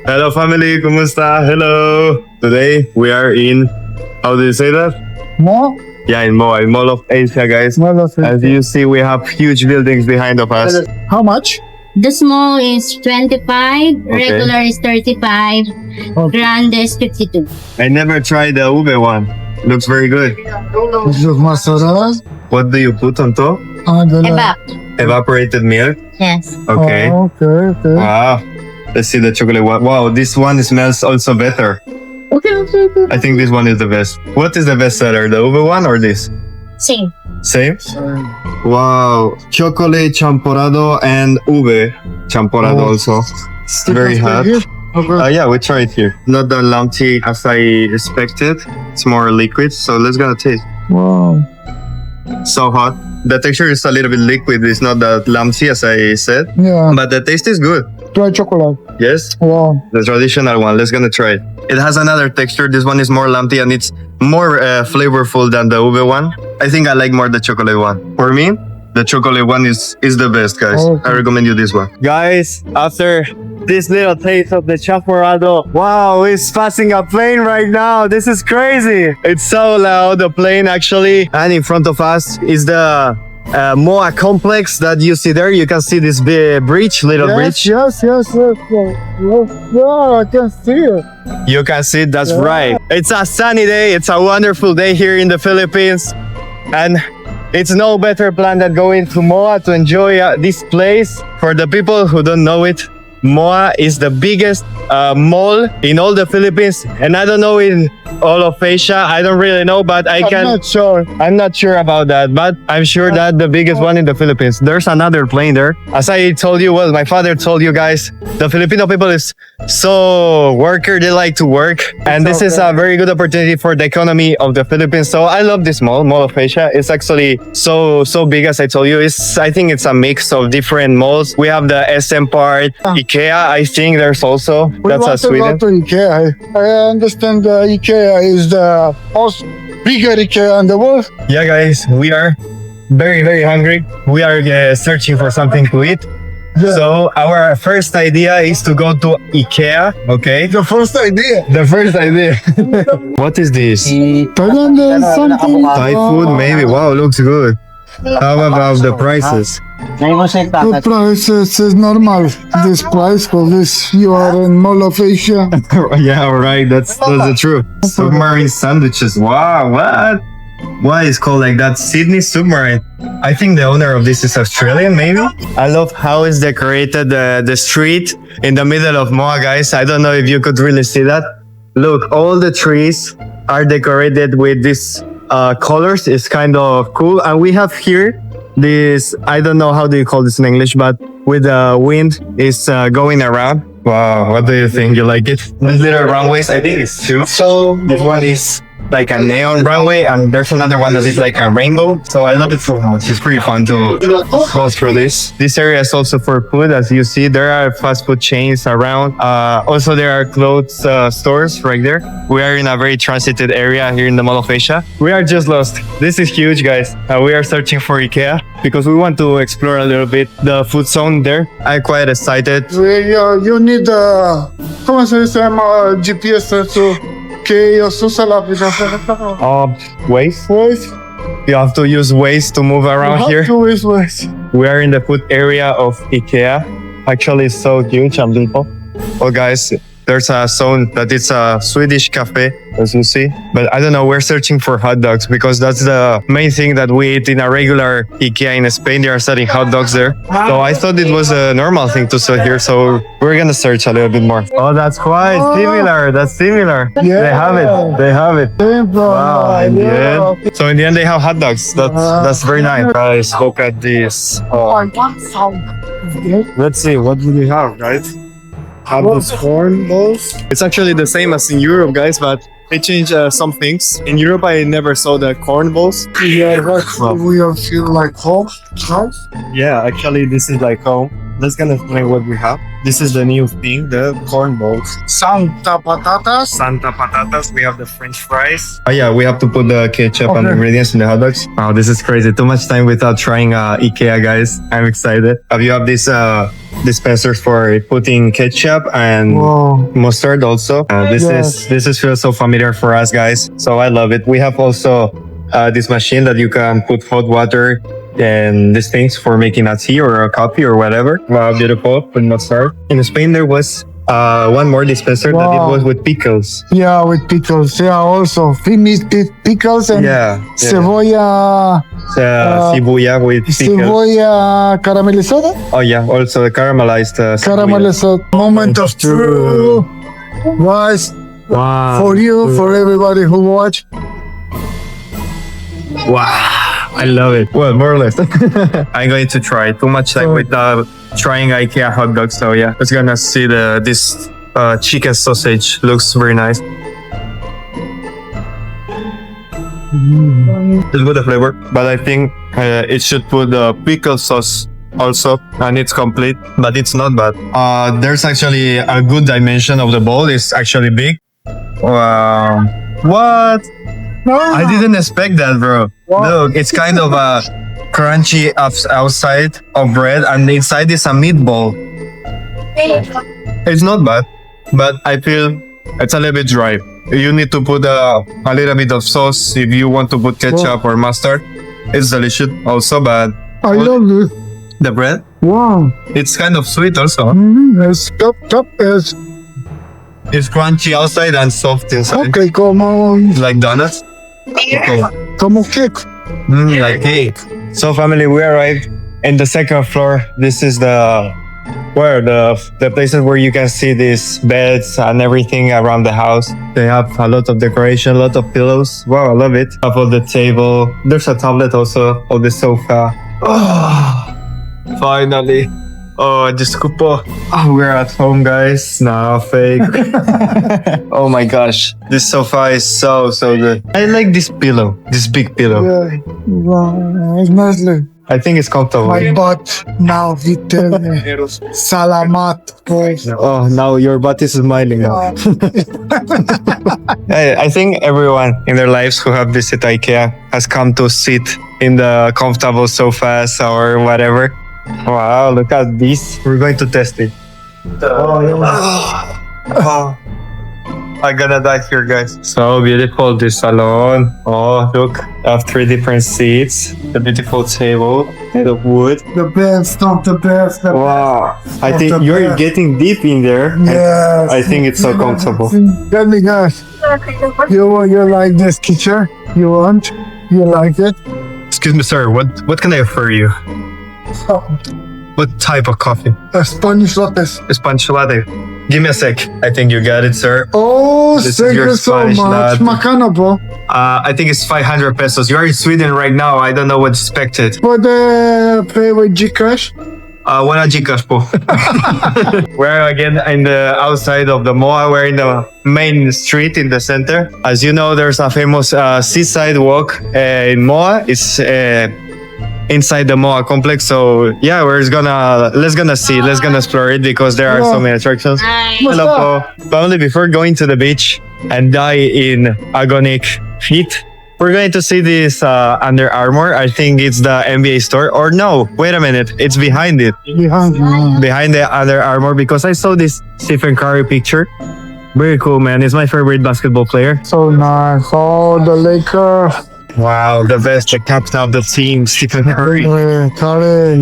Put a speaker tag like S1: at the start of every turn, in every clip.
S1: Hello family, kumusta? Hello. Today we are in, how do you say that?
S2: Mo?
S1: Yeah, in Moa, in Mall of Asia, guys.
S2: Mall of
S1: As
S2: Asia.
S1: you see, we have huge buildings behind of us.
S2: How much?
S3: The small is 25, regular is 35, grande is 52.
S1: I never tried the ube one. Looks very good.
S2: This is masarap.
S1: What do you put on top?
S3: Eba.
S1: Evaporated milk.
S3: Yes.
S1: Okay.
S2: Oh, okay.
S1: Wow. Let's see the chocolate one. Wow, this one smells also better.
S2: Okay.
S1: I think this one is the best. What is the best seller? The ube one or this?
S3: Same.
S1: Same? Wow. Chocolate champorado and ube champorado also. It's very hot.
S2: Okay.
S1: Yeah, we try it here. Not the lumpy as I expected. It's more liquid. So let's gonna taste.
S2: Wow.
S1: So hot. The texture is a little bit liquid. It's not that lumpy as I said.
S2: Yeah.
S1: But the taste is good.
S2: Try chocolate.
S1: Yes?
S2: Wow.
S1: The traditional one. Let's gonna try it. It has another texture. This one is more lumpy and it's more flavorful than the ube one. I think I like more the chocolate one. For me, the chocolate one is the best, guys.
S2: Okay.
S1: I recommend you this one. Guys, after this little taste of the champorado, wow, it's passing a plane right now. This is crazy. It's so loud, the plane actually. And in front of us is the Moa complex that you see there. You can see this big bridge, little bridge.
S2: Yes. Yeah, I can see it.
S1: You can see it, that's right. It's a sunny day. It's a wonderful day here in the Philippines. And it's no better plan than going to Moa to enjoy this place. For the people who don't know it, Moa is the biggest mall in all the Philippines. And I don't know in all of Asia. I don't really know, but I'm not sure about that, but I'm sure that the biggest one in the Philippines. There's another plane there. As I told you, well, my father told you guys, the Filipino people is so worker. They like to work. And this is a very good opportunity for the economy of the Philippines. So I love this Mall of Asia. It's actually so big, as I told you. I think it's a mix of different malls. We have the SM part, IKEA, I think there's also. That's a Sweden.
S2: To IKEA. I understand IKEA is the most bigger IKEA in the world.
S1: Yeah, guys, we are very hungry. We are searching for something to eat.
S2: Yeah.
S1: So our first idea is to go to IKEA. Okay.
S2: The first idea.
S1: The first idea. What is this?
S2: Thailand is something.
S1: Thai food, maybe. Wow, looks good. How about the prices?
S2: The prices is normal. This price for this, you are in Mall of Asia.
S1: Yeah, right. That's the truth. Submarine sandwiches. Wow, what? Why is called like that? Sydney Submarine. I think the owner of this is Australian, maybe. I love how it's decorated the street in the middle of Moa, guys. I don't know if you could really see that. Look, all the trees are decorated with these colors. It's kind of cool. And we have here this, I don't know how do you call this in English, but with the wind is going around. Wow, what do you think? You like it? These little runways, I think it's two. So this one is like a neon runway, and there's another one that is like a rainbow. So I love it so much. It's pretty fun to go through this. This area is also for food. As you see, there are fast food chains around. Also, there are clothes stores right there. We are in a very transited area here in the Mall of Asia. We are just lost. This is huge, guys. We are searching for IKEA because we want to explore a little bit the food zone there. I'm quite excited.
S2: You need ¿cómo se dice? GPS que ellos usan la aplicación.
S1: Waze? You have to use Waze to move around here. We are in the food area of IKEA. Actually, it's so huge and beautiful. Oh, guys, there's a zone that it's a Swedish cafe, as you see. But I don't know, we're searching for hot dogs because that's the main thing that we eat in a regular IKEA in Spain. They are selling hot dogs there. So I thought it was a normal thing to sell here. So we're going to search a little bit more. Oh, that's quite similar. That's similar.
S2: Yeah.
S1: They have it. Wow, in the end. So in the end, they have hot dogs. That's very nice. Guys, look at this. Oh. Let's see, what do we have, right?
S2: Have those corn balls?
S1: It's actually the same as in Europe, guys, but they changed some things. In Europe, I never saw the corn balls.
S2: Yeah, we have feel like home.
S1: Yeah, actually, this is like home. Let's gonna explain what we have. This is the new thing, the corn balls.
S2: Santa patatas.
S1: We have the French fries. Oh yeah, we have to put the ketchup and ingredients in the hot dogs. Oh, this is crazy. Too much time without trying IKEA, guys. I'm excited. Have you have this dispensers for putting ketchup and
S2: Wow.
S1: mustard also. This is feels so familiar for us guys. So I love it. We have also this machine that you can put hot water and these things for making a tea or a coffee or whatever. Wow, beautiful. Put mustard. In Spain there was one more dispenser that it
S2: Wow.
S1: was with pickles.
S2: Yeah, with pickles. Yeah, also finished pickles and cebolla.
S1: Cibuya with pickles.
S2: Cebolla caramelizada.
S1: Oh yeah, also the caramelized cibuya.
S2: Caramelizada. Moment of truth. Guys,
S1: Wow.
S2: for you, for everybody who watch.
S1: Wow. I love it. Well, more or less. I'm going to try. Too much time with trying IKEA hot dogs. So yeah, let's gonna see this chicken sausage. Looks very nice. It's good the flavor, but I think it should put the pickle sauce also, and it's complete. But it's not bad. There's actually a good dimension of the bowl. It's actually big. Wow. What? I didn't expect that, bro. Look, it's kind of a crunchy outside of bread, and inside is a meatball. It's not bad, but I feel it's a little bit dry. You need to put a little bit of sauce if you want to put ketchup or mustard. It's delicious also, but
S2: I love this.
S1: the bread,
S2: Wow.
S1: it's kind of sweet also.
S2: It's top is
S1: It's crunchy outside and soft inside.
S2: okay, como
S1: Like donuts. Okay.
S2: cake.
S1: Like cake. So family, we arrived in the second floor. This is the places where you can see these beds and everything around the house. They have a lot of decoration, a lot of pillows. Wow, I love it. Top of the table. There's a tablet also on the sofa. Oh, finally. Oh, desculpa. Oh, we're at home, guys. No, fake. Oh my gosh. This sofa is so good. I like this pillow. This big pillow.
S2: Yeah. Wow. It's nicely.
S1: I think it's comfortable.
S2: My butt now it salamat.
S1: Oh, now your butt is smiling now. I think everyone in their lives who have visited IKEA has come to sit in the comfortable sofas or whatever. Wow, look at this. We're going to test it. Oh, I'm gonna die here, guys. So beautiful, this salon. Oh, look. I have 3 different seats. The beautiful table made of wood.
S2: The best, not the best. The
S1: Wow. I
S2: Of
S1: think
S2: the
S1: you're
S2: best.
S1: getting deep in there.
S2: Yes.
S1: I think it's so comfortable.
S2: Tell me, guys. You like this kitchen? You like it?
S1: Excuse me, sir. What can I offer you? What type of coffee?
S2: A Spanish latte.
S1: Spanish latte. Give me a sec. I think you got it, sir.
S2: Oh,
S1: This is
S2: thank
S1: your
S2: you so
S1: Spanish
S2: much.
S1: latte.
S2: Macana, bro.
S1: I think it's 500 pesos. You're in Sweden right now. I don't know what's expected.
S2: For the pay with Gcash.
S1: Wala Gcash po. We're again in the outside of the MOA. We're in the main street in the center. As you know, there's a famous seaside walk in MOA. It's inside the MOA complex. So yeah, let's gonna explore it because there are so many attractions. Hello po. Family, before going to the beach and die in agonic heat, we're going to see this Under Armour. I think it's the NBA store. Or no, wait a minute. It's behind it. Behind the Under Armour, because I saw this Stephen Curry picture. Very cool, man. It's my favorite basketball player.
S2: So nice. Oh, the Lakers.
S1: Wow, the best, the captain of the team, Stephen Curry.
S2: Curry.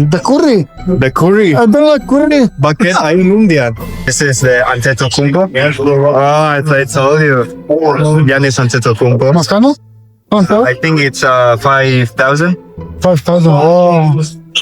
S2: The curry.
S1: The Curry.
S2: I don't like curry.
S1: Bakit ay mundial? This is the Antetokounmpo. Oh, I told you. Giannis Antetokounmpo.
S2: Macano?
S1: I think it's 5,000.
S2: 5,000. Oh.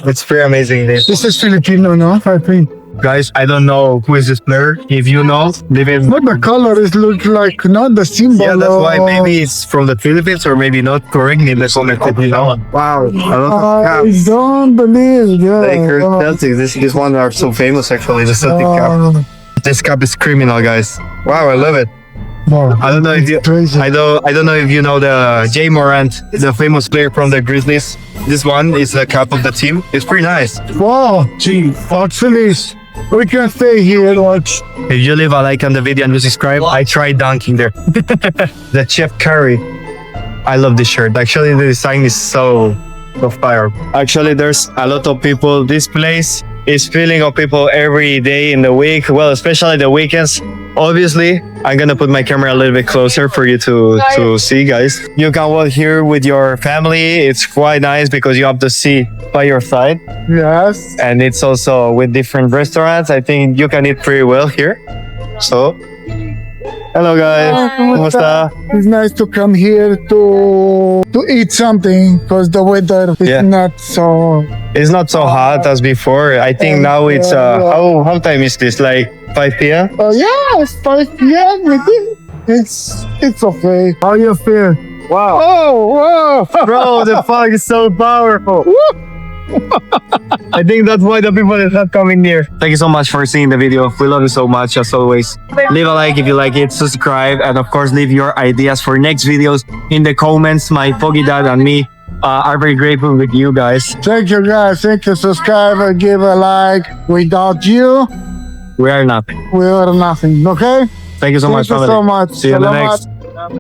S1: It's pretty amazing.
S2: This is Filipino, no? I think.
S1: Guys, I don't know who is this player. If you know, leave it.
S2: But the color is look like not the symbol.
S1: Yeah, that's why
S2: of-
S1: maybe it's from the Philippines or maybe not. Correct me in the comment if you know. Wow, a lot of
S2: I
S1: caps.
S2: don't believe. Yeah.
S1: Lakers, Celtics. This one are so famous actually. The Celtic cap. This cap is criminal, guys. Wow, I love it.
S2: Wow.
S1: I don't know if you.
S2: Crazy.
S1: I don't know if you know the Jay Morant, the famous player from the Grizzlies. This one is the cap of the team. It's pretty nice.
S2: Wow. Gee, actually, we can stay here and watch.
S1: If you leave a like on the video and you subscribe, I tried dunking there. The Chef Curry. I love this shirt. Actually, the design is so fire. Actually, there's a lot of people. This place is filling of people every day in the week. Well, especially the weekends. Obviously, I'm gonna put my camera a little bit closer for you to see, guys. You can walk here with your family. It's quite nice because you have the sea by your side,
S2: Yes.
S1: and it's also with different restaurants. I think you can eat pretty well here. So, hello guys. Kumusta?
S2: It's nice to come here to eat something because the weather is
S1: Yeah.
S2: not so.
S1: It's not so hot as before. I think now it's how time is this? Like 5 p.m.
S2: Yeah, it's 5 p.m. It's okay. How you feel?
S1: Wow,
S2: Oh, wow.
S1: bro, the fog is so powerful. I think that's why the people is not coming near. Thank you so much for seeing the video. We love you so much as always. Leave a like if you like it, subscribe, and of course leave your ideas for next videos in the comments. My Foggy Dad and me are very grateful with you guys.
S2: Thank you guys. Thank you. Subscribe and give a like. Without you,
S1: We are nothing.
S2: we are nothing. Okay?
S1: Thank you so much,
S2: Thank you
S1: family.
S2: so much.
S1: See you in the
S2: Salamat.
S1: next.